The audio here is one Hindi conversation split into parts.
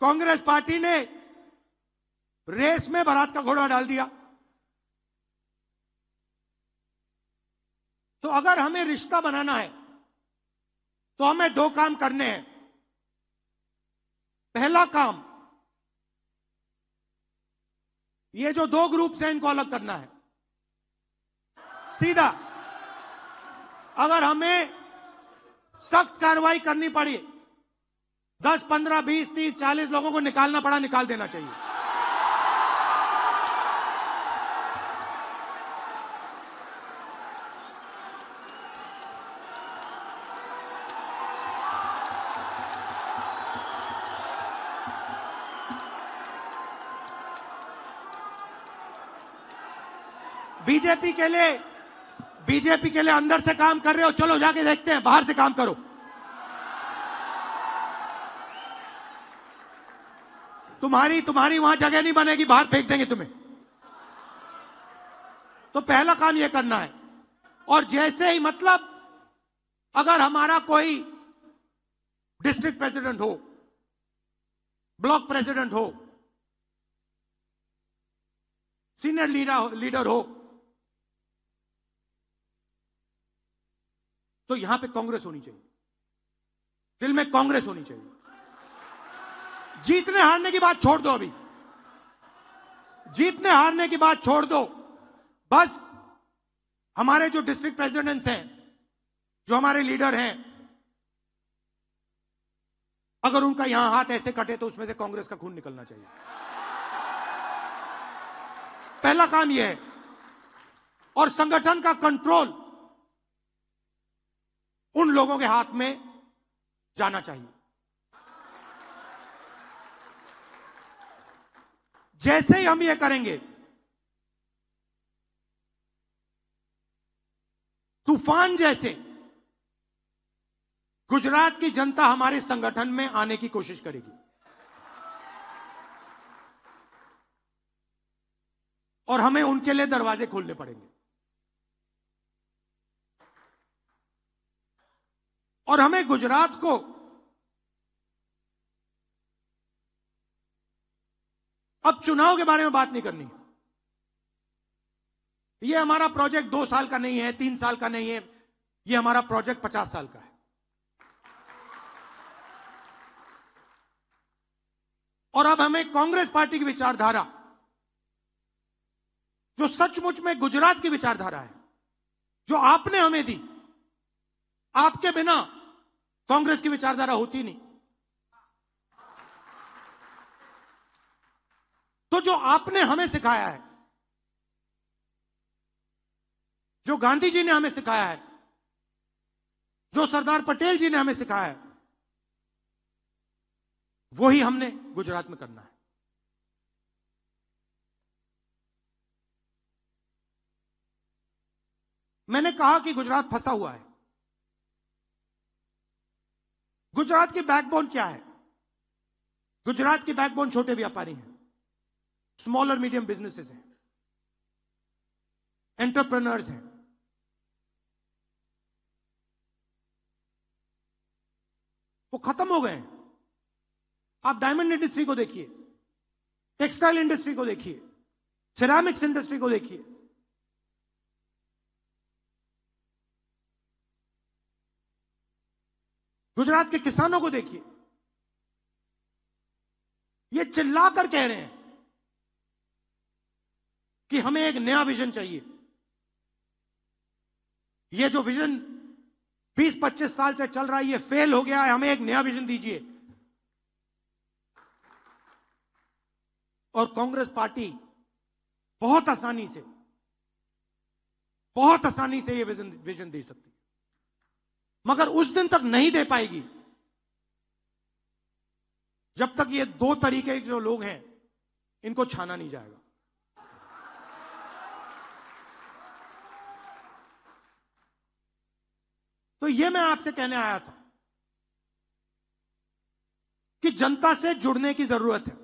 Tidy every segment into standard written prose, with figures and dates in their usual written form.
कांग्रेस पार्टी ने रेस में बारात का घोड़ा डाल दिया। तो अगर हमें रिश्ता बनाना है तो हमें दो काम करने हैं। पहला काम, ये जो दो ग्रुप हैं इनको अलग करना है सीधा। अगर हमें सख्त कार्रवाई करनी पड़ी, 10, 15, 20, 30, 40 लोगों को निकालना पड़ा, निकाल देना चाहिए। बीजेपी के लिए अंदर से काम कर रहे हो, चलो जाके देखते हैं, बाहर से काम करो। तुम्हारी वहां जगह नहीं बनेगी, बाहर फेंक देंगे तुम्हें। तो पहला काम यह करना है। और जैसे ही, मतलब अगर हमारा कोई डिस्ट्रिक्ट प्रेसिडेंट हो, ब्लॉक प्रेसिडेंट हो, सीनियर लीडर हो, तो यहां पे कांग्रेस होनी चाहिए, दिल में कांग्रेस होनी चाहिए। जीतने हारने की बात छोड़ दो, अभी जीतने हारने की बात छोड़ दो। बस हमारे जो डिस्ट्रिक्ट प्रेसिडेंट्स हैं, जो हमारे लीडर हैं, अगर उनका यहां हाथ ऐसे कटे तो उसमें से कांग्रेस का खून निकलना चाहिए। पहला काम यह है। और संगठन का कंट्रोल उन लोगों के हाथ में जाना चाहिए। जैसे ही हम ये करेंगे, तूफान जैसे गुजरात की जनता हमारे संगठन में आने की कोशिश करेगी। और हमें उनके लिए दरवाजे खोलने पड़ेंगे। और हमें गुजरात को अब चुनाव के बारे में बात नहीं करनी। यह हमारा प्रोजेक्ट 2 साल का नहीं है, 3 साल का नहीं है, यह हमारा प्रोजेक्ट 50 साल का है। और अब हमें कांग्रेस पार्टी की विचारधारा, जो सचमुच में गुजरात की विचारधारा है, जो आपने हमें दी, आपके बिना कांग्रेस की विचारधारा होती नहीं। तो जो आपने हमें सिखाया है, जो गांधी जी ने हमें सिखाया है, जो सरदार पटेल जी ने हमें सिखाया है, वही हमने गुजरात में करना है। मैंने कहा कि गुजरात फंसा हुआ है। गुजरात की बैकबोन क्या है? गुजरात की बैकबोन छोटे व्यापारी हैं, स्मॉल और मीडियम बिजनेसेस हैं, एंटरप्रेन्योर्स हैं। वो खत्म हो गए हैं। आप डायमंड इंडस्ट्री को देखिए, टेक्सटाइल इंडस्ट्री को देखिए, सिरेमिक्स इंडस्ट्री को देखिए। गुजरात के किसानों को देखिए। ये चिल्लाकर कह रहे हैं कि हमें एक नया विजन चाहिए। ये जो विजन 20-25 साल से चल रहा है, ये फेल हो गया है, हमें एक नया विजन दीजिए। और कांग्रेस पार्टी बहुत आसानी से ये विजन दे सकती है, मगर उस दिन तक नहीं दे पाएगी जब तक ये 2 तरीके के जो लोग हैं इनको छाना नहीं जाएगा। तो ये मैं आपसे कहने आया था कि जनता से जुड़ने की जरूरत है।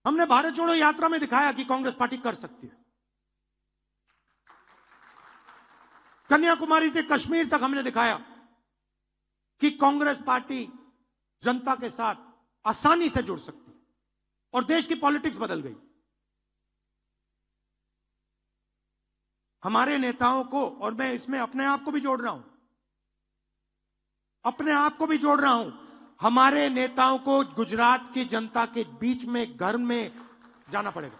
हमने भारत जोड़ो यात्रा में दिखाया कि कांग्रेस पार्टी कर सकती है। कन्याकुमारी से कश्मीर तक हमने दिखाया कि कांग्रेस पार्टी जनता के साथ आसानी से जुड़ सकती और देश की पॉलिटिक्स बदल गई। हमारे नेताओं को, और मैं इसमें अपने आप को भी जोड़ रहा हूं, अपने आप को भी जोड़ रहा हूं, हमारे नेताओं को गुजरात की जनता के बीच में, घर में जाना पड़ेगा,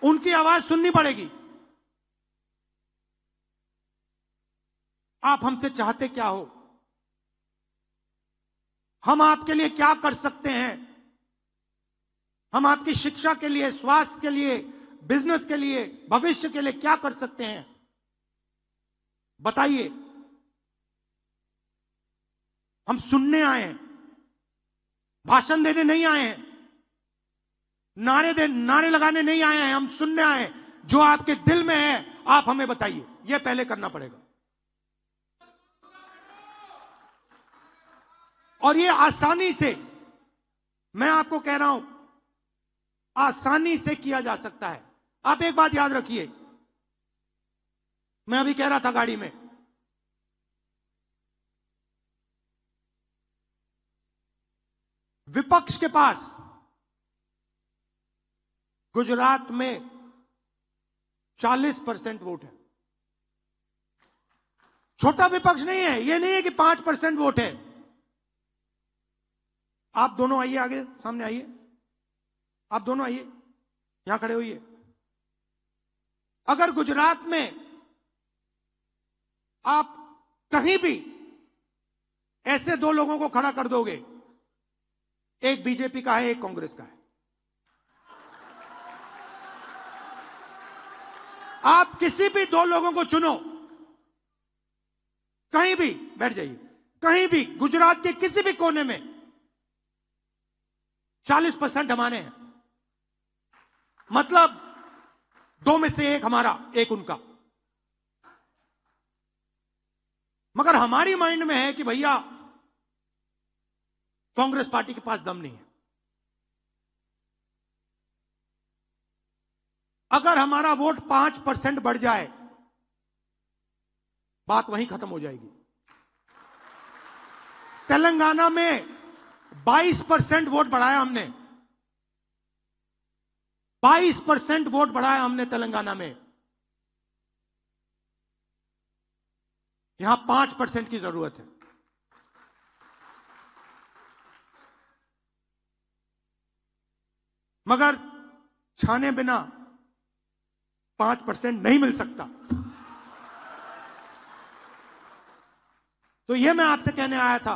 उनकी आवाज सुननी पड़ेगी। आप हमसे चाहते क्या हो, हम आपके लिए क्या कर सकते हैं, हम आपकी शिक्षा के लिए, स्वास्थ्य के लिए, बिजनेस के लिए, भविष्य के लिए क्या कर सकते हैं, बताइए। हम सुनने आए हैं, भाषण देने नहीं आए हैं, नारे लगाने नहीं आए हैं, हम सुनने आए हैं। जो आपके दिल में है आप हमें बताइए, यह पहले करना पड़ेगा। और ये आसानी से, मैं आपको कह रहा हूं, आसानी से किया जा सकता है। आप एक बात याद रखिए, मैं अभी कह रहा था गाड़ी में, विपक्ष के पास गुजरात में 40% वोट है। छोटा विपक्ष नहीं है, यह नहीं है कि 5% वोट है। आप दोनों आइए, आगे सामने आइए, आप दोनों आइए, यहां खड़े होइए। अगर गुजरात में आप कहीं भी ऐसे दो लोगों को खड़ा कर दोगे, एक बीजेपी का है, एक कांग्रेस का है, आप किसी भी दो लोगों को चुनो, कहीं भी बैठ जाइए, कहीं भी गुजरात के किसी भी कोने में 40% हमारे हैं, मतलब दो में से एक हमारा, एक उनका। मगर हमारी माइंड में है कि भैया कांग्रेस पार्टी के पास दम नहीं है। अगर हमारा वोट 5% बढ़ जाए, बात वहीं खत्म हो जाएगी। तेलंगाना में 22% वोट बढ़ाया हमने, 22% वोट बढ़ाया हमने तेलंगाना में। यहां 5% की जरूरत है। मगर छाने बिना 5% नहीं मिल सकता। तो यह मैं आपसे कहने आया था,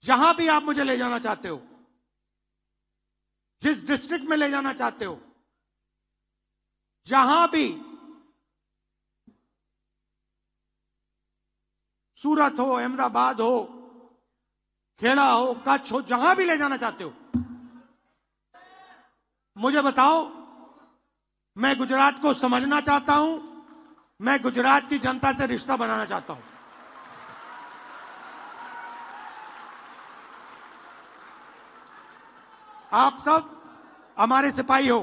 जहां भी आप मुझे ले जाना चाहते हो, जिस डिस्ट्रिक्ट में ले जाना चाहते हो, जहां भी, सूरत हो, अहमदाबाद हो, खेड़ा हो, कच्छ हो, जहां भी ले जाना चाहते हो, मुझे बताओ। मैं गुजरात को समझना चाहता हूं, मैं गुजरात की जनता से रिश्ता बनाना चाहता हूं। आप सब हमारे सिपाही हो।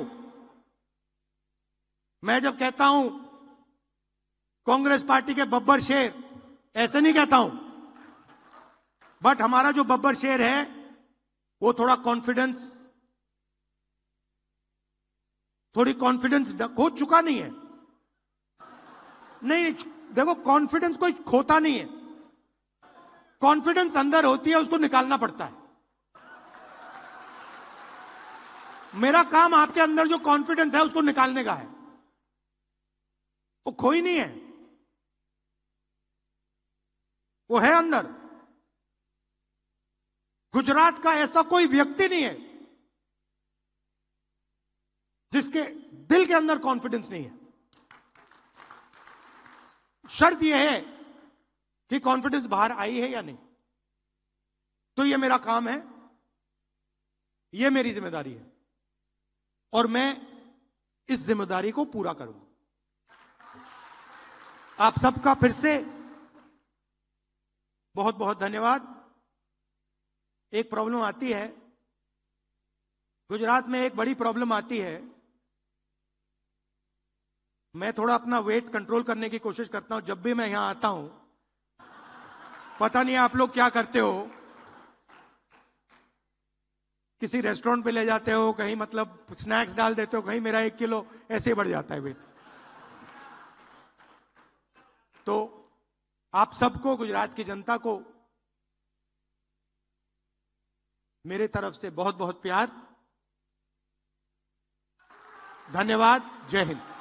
मैं जब कहता हूं कांग्रेस पार्टी के बब्बर शेर, ऐसे नहीं कहता हूं, बट हमारा जो बब्बर शेर है वो थोड़ी कॉन्फिडेंस खो चुका नहीं है। नहीं, देखो, कॉन्फिडेंस कोई खोता नहीं है, कॉन्फिडेंस अंदर होती है, उसको निकालना पड़ता है। मेरा काम आपके अंदर जो कॉन्फिडेंस है उसको निकालने का है, वो खोई नहीं है, वो है अंदर। गुजरात का ऐसा कोई व्यक्ति नहीं है जिसके दिल के अंदर कॉन्फिडेंस नहीं है। शर्त यह है कि कॉन्फिडेंस बाहर आई है या नहीं। तो यह मेरा काम है, यह मेरी जिम्मेदारी है, और मैं इस जिम्मेदारी को पूरा करूंगा। आप सबका फिर से बहुत बहुत धन्यवाद। एक प्रॉब्लम आती है गुजरात में, एक बड़ी प्रॉब्लम आती है, मैं थोड़ा अपना वेट कंट्रोल करने की कोशिश करता हूं जब भी मैं यहां आता हूं। पता नहीं आप लोग क्या करते हो, किसी रेस्टोरेंट पे ले जाते हो, कहीं मतलब स्नैक्स डाल देते हो, कहीं मेरा 1 किलो ऐसे ही बढ़ जाता है वेट। तो आप सबको, गुजरात की जनता को मेरे तरफ से बहुत बहुत प्यार, धन्यवाद, जय हिंद।